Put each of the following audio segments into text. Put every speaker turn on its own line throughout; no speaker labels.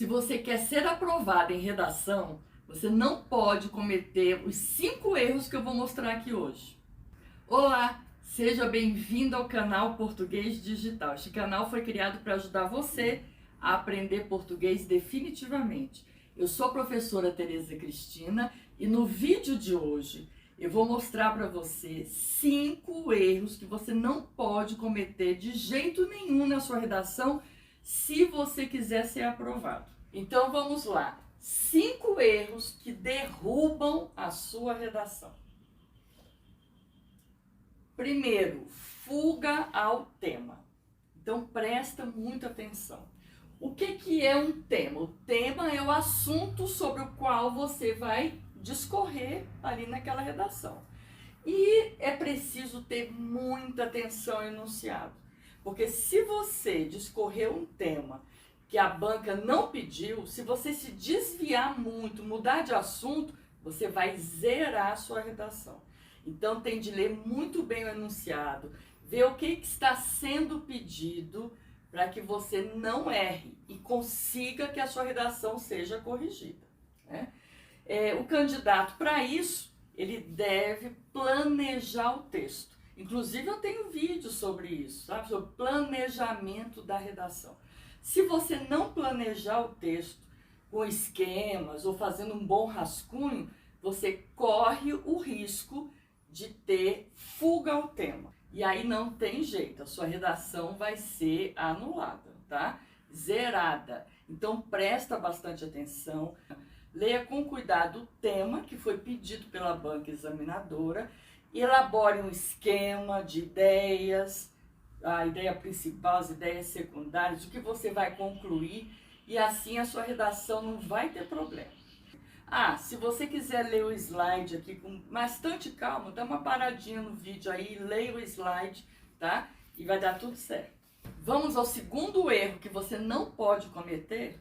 Se você quer ser aprovado em redação, você não pode cometer os 5 erros que eu vou mostrar aqui hoje. Olá, seja bem-vindo ao canal Português Digital. Este canal foi criado para ajudar você a aprender português definitivamente. Eu sou a professora Tereza Cristina e no vídeo de hoje eu vou mostrar para você 5 erros que você não pode cometer de jeito nenhum na sua redação se você quiser ser aprovado. Então vamos lá, 5 erros que derrubam a sua redação. Primeiro, fuga ao tema. Então presta muita atenção. O que é um tema? O tema é o assunto sobre o qual você vai discorrer ali naquela redação. E é preciso ter muita atenção ao enunciado. Porque se você discorrer um tema que a banca não pediu, se você se desviar muito, mudar de assunto, você vai zerar a sua redação. Então tem de ler muito bem o enunciado, ver o que está sendo pedido para que você não erre e consiga que a sua redação seja corrigida, né? O candidato, para isso, ele deve planejar o texto. Inclusive eu tenho vídeo sobre isso, sabe? Sobre planejamento da redação. Se você não planejar o texto com esquemas ou fazendo um bom rascunho, você corre o risco de ter fuga ao tema. E aí não tem jeito, a sua redação vai ser anulada, tá? Zerada. Então presta bastante atenção, leia com cuidado o tema que foi pedido pela banca examinadora, elabore um esquema de ideias, a ideia principal, as ideias secundárias, o que você vai concluir, e assim a sua redação não vai ter problema. Se você quiser ler o slide aqui com bastante calma, dá uma paradinha no vídeo aí, leia o slide, tá? E vai dar tudo certo. Vamos ao segundo erro que você não pode cometer,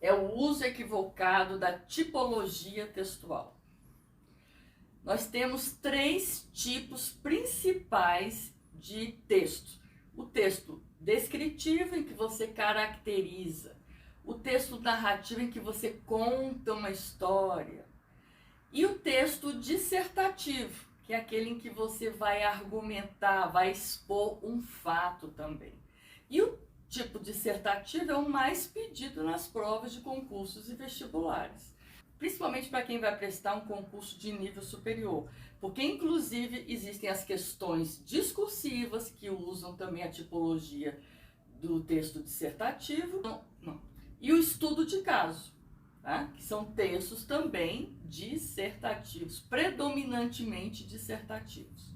é o uso equivocado da tipologia textual. Nós temos 3 tipos principais de texto. O texto descritivo, em que você caracteriza. O texto narrativo, em que você conta uma história. E o texto dissertativo, que é aquele em que você vai argumentar, vai expor um fato também. E o tipo dissertativo é o mais pedido nas provas de concursos e vestibulares. Principalmente para quem vai prestar um concurso de nível superior. Porque, inclusive, existem as questões discursivas, que usam também a tipologia do texto dissertativo. E o estudo de caso, tá? Que são textos também dissertativos, predominantemente dissertativos.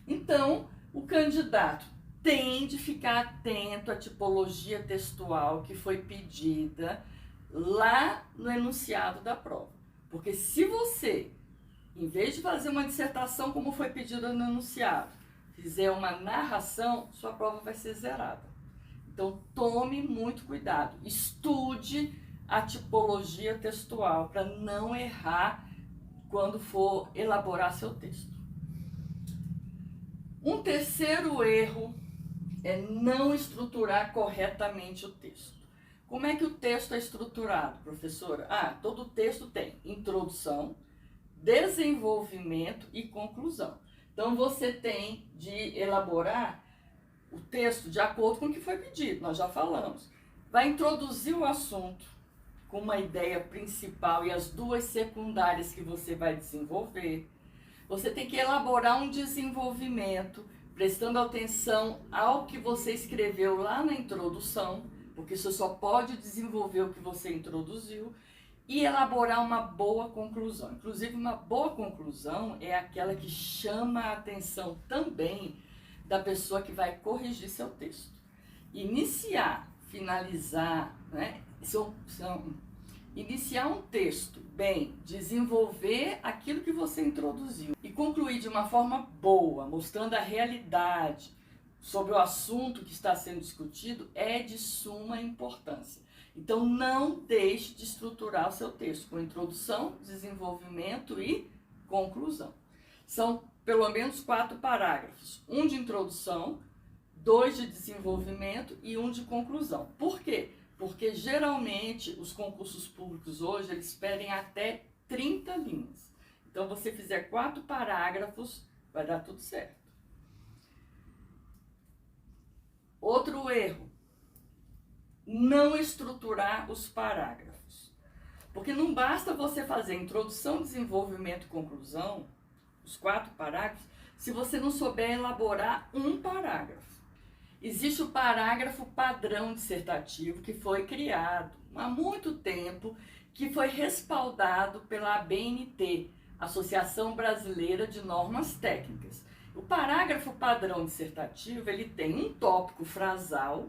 Então, o candidato tem de ficar atento à tipologia textual que foi pedida lá no enunciado da prova. Porque se você, em vez de fazer uma dissertação como foi pedida no enunciado, fizer uma narração, sua prova vai ser zerada. Então, tome muito cuidado, estude a tipologia textual para não errar quando for elaborar seu texto. Um terceiro erro é não estruturar corretamente o texto. Como é que o texto é estruturado, professora? Todo texto tem introdução, desenvolvimento e conclusão. Então, você tem de elaborar o texto de acordo com o que foi pedido, nós já falamos. Vai introduzir o assunto com uma ideia principal e as 2 secundárias que você vai desenvolver. Você tem que elaborar um desenvolvimento, prestando atenção ao que você escreveu lá na introdução, porque você só pode desenvolver o que você introduziu, e elaborar uma boa conclusão. Inclusive, uma boa conclusão é aquela que chama a atenção também da pessoa que vai corrigir seu texto. Iniciar, finalizar, né? Iniciar um texto bem, desenvolver aquilo que você introduziu e concluir de uma forma boa, mostrando a realidade sobre o assunto que está sendo discutido, é de suma importância. Então não deixe de estruturar o seu texto com introdução, desenvolvimento e conclusão. São pelo menos 4 parágrafos, um de introdução, 2 de desenvolvimento e um de conclusão. Por quê? porque geralmente os concursos públicos hoje, eles pedem até 30 linhas. Então, você fizer 4 parágrafos, vai dar tudo certo. Outro erro, não estruturar os parágrafos. Porque não basta você fazer introdução, desenvolvimento e conclusão, os 4 parágrafos, se você não souber elaborar um parágrafo. Existe o parágrafo padrão dissertativo que foi criado há muito tempo, que foi respaldado pela ABNT, Associação Brasileira de Normas Técnicas. O parágrafo padrão dissertativo, ele tem um tópico frasal,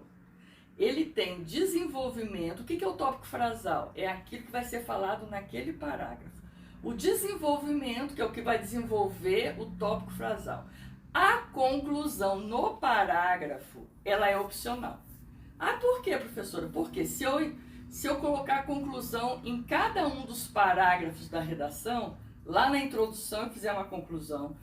ele tem desenvolvimento. O que é o tópico frasal? É aquilo que vai ser falado naquele parágrafo. O desenvolvimento, que é o que vai desenvolver o tópico frasal. A conclusão no parágrafo, ela é opcional. Ah, por quê, professora? Porque se eu colocar a conclusão em cada um dos parágrafos da redação, lá na introdução eu fizer uma conclusão,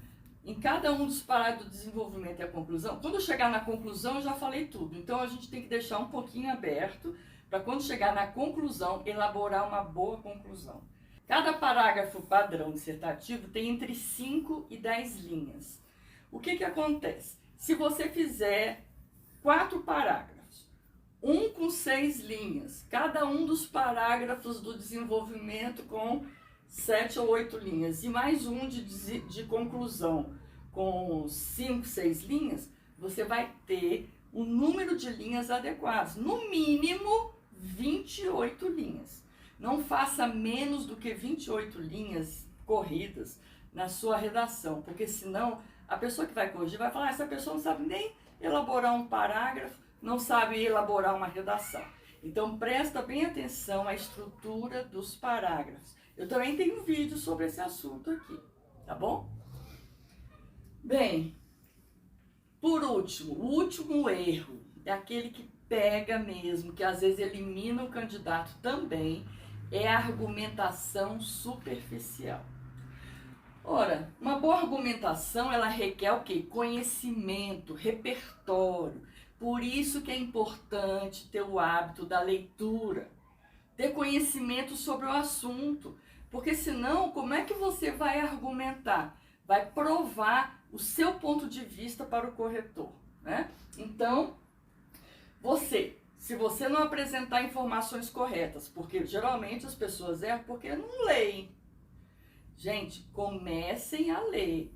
em cada um dos parágrafos do desenvolvimento e a conclusão, quando eu chegar na conclusão eu já falei tudo. Então a gente tem que deixar um pouquinho aberto para quando chegar na conclusão, elaborar uma boa conclusão. Cada parágrafo padrão dissertativo tem entre 5 e 10 linhas. O que acontece? Se você fizer 4 parágrafos, um com 6 linhas, cada um dos parágrafos do desenvolvimento com 7 ou 8 linhas, e mais um de conclusão com 5, 6 linhas, você vai ter um número de linhas adequados, no mínimo 28 linhas. Não faça menos do que 28 linhas corridas na sua redação, porque senão a pessoa que vai corrigir vai falar, essa pessoa não sabe nem elaborar um parágrafo, não sabe elaborar uma redação. Então, presta bem atenção à estrutura dos parágrafos. Eu também tenho um vídeo sobre esse assunto aqui, tá bom? Bem, por último, o último erro é aquele que pega mesmo, que às vezes elimina o candidato também, é a argumentação superficial. Ora, uma boa argumentação, ela requer o quê? Conhecimento, repertório. Por isso que é importante ter o hábito da leitura, ter conhecimento sobre o assunto, porque senão, como é que você vai argumentar? Vai provar o seu ponto de vista para o corretor, né? Então, se você não apresentar informações corretas, porque geralmente as pessoas erram porque não leem. Gente, comecem a ler,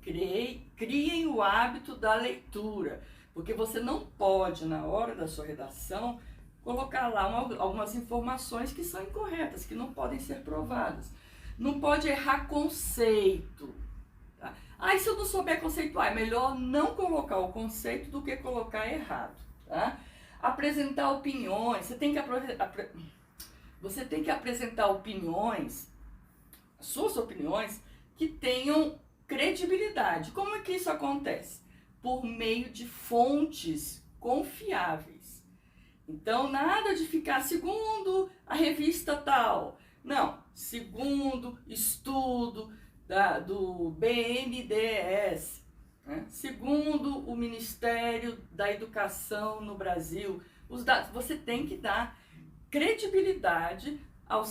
criem o hábito da leitura, porque você não pode, na hora da sua redação, colocar lá algumas informações que são incorretas, que não podem ser provadas. Não pode errar conceito. Tá? E se eu não souber conceituar, é melhor não colocar o conceito do que colocar errado. Tá? Apresentar opiniões, você tem que apresentar opiniões, suas opiniões, que tenham credibilidade. Como é que isso acontece? Por meio de fontes confiáveis. Então, nada de ficar segundo a revista tal. Não, segundo estudo do BNDES, né? Segundo o Ministério da Educação no Brasil. Os dados, você tem que dar credibilidade ao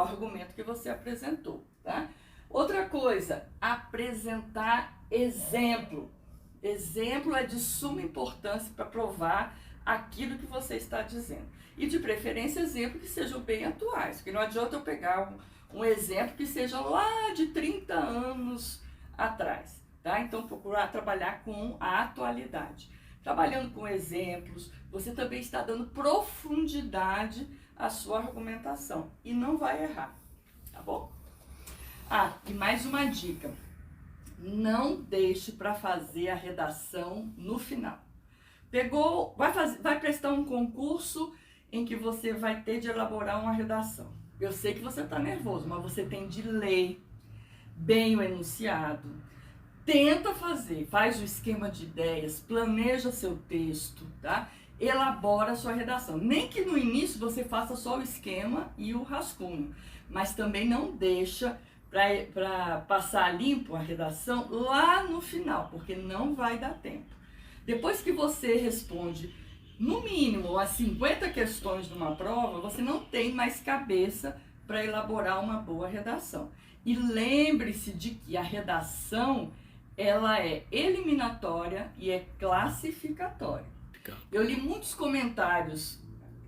argumento que você apresentou, tá? Outra coisa, apresentar exemplo. Exemplo é de suma importância para provar aquilo que você está dizendo. E de preferência, exemplos que sejam bem atuais, porque não adianta eu pegar um exemplo que seja lá de 30 anos atrás, tá? Então, procurar trabalhar com a atualidade. Trabalhando com exemplos, você também está dando profundidade à sua argumentação e não vai errar, tá bom? E mais uma dica, não deixe para fazer a redação no final. Vai prestar um concurso em que você vai ter de elaborar uma redação. Eu sei que você está nervoso, mas você tem de ler bem o enunciado. Tenta faz o esquema de ideias, planeja seu texto, tá? Elabora a sua redação. Nem que no início você faça só o esquema e o rascunho, mas também não deixa para passar limpo a redação lá no final, porque não vai dar tempo. Depois que você responde no mínimo, as 50 questões de uma prova, você não tem mais cabeça para elaborar uma boa redação. E lembre-se de que a redação, ela é eliminatória e é classificatória. Eu li muitos comentários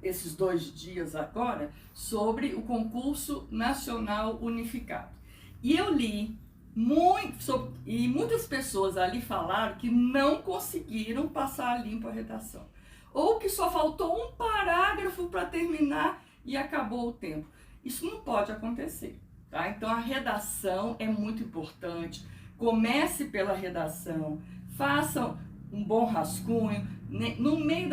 esses 2 dias agora sobre o concurso nacional unificado. E eu li e muitas pessoas ali falaram que não conseguiram passar limpo a redação. Ou que só faltou um parágrafo para terminar e acabou o tempo. Isso não pode acontecer, tá? Então a redação é muito importante. Comece pela redação, faça um bom rascunho. No meio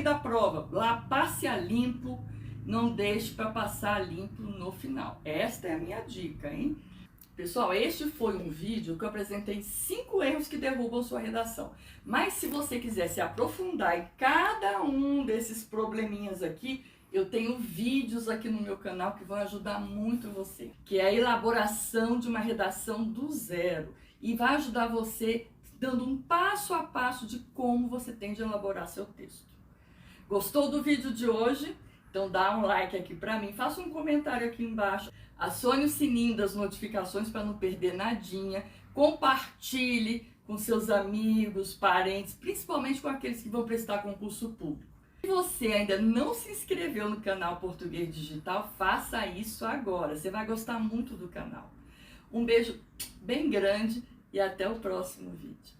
da prova, lá passe a limpo, não deixe para passar limpo no final. Esta é a minha dica, hein? Pessoal, este foi um vídeo que eu apresentei 5 erros que derrubam sua redação. Mas se você quiser se aprofundar em cada um desses probleminhas aqui, eu tenho vídeos aqui no meu canal que vão ajudar muito você, que é a elaboração de uma redação do zero. E vai ajudar você dando um passo a passo de como você tem de elaborar seu texto. Gostou do vídeo de hoje? Então dá um like aqui pra mim, faça um comentário aqui embaixo, acione o sininho das notificações para não perder nadinha, compartilhe com seus amigos, parentes, principalmente com aqueles que vão prestar concurso público. Se você ainda não se inscreveu no canal Português Digital, faça isso agora, você vai gostar muito do canal. Um beijo bem grande e até o próximo vídeo.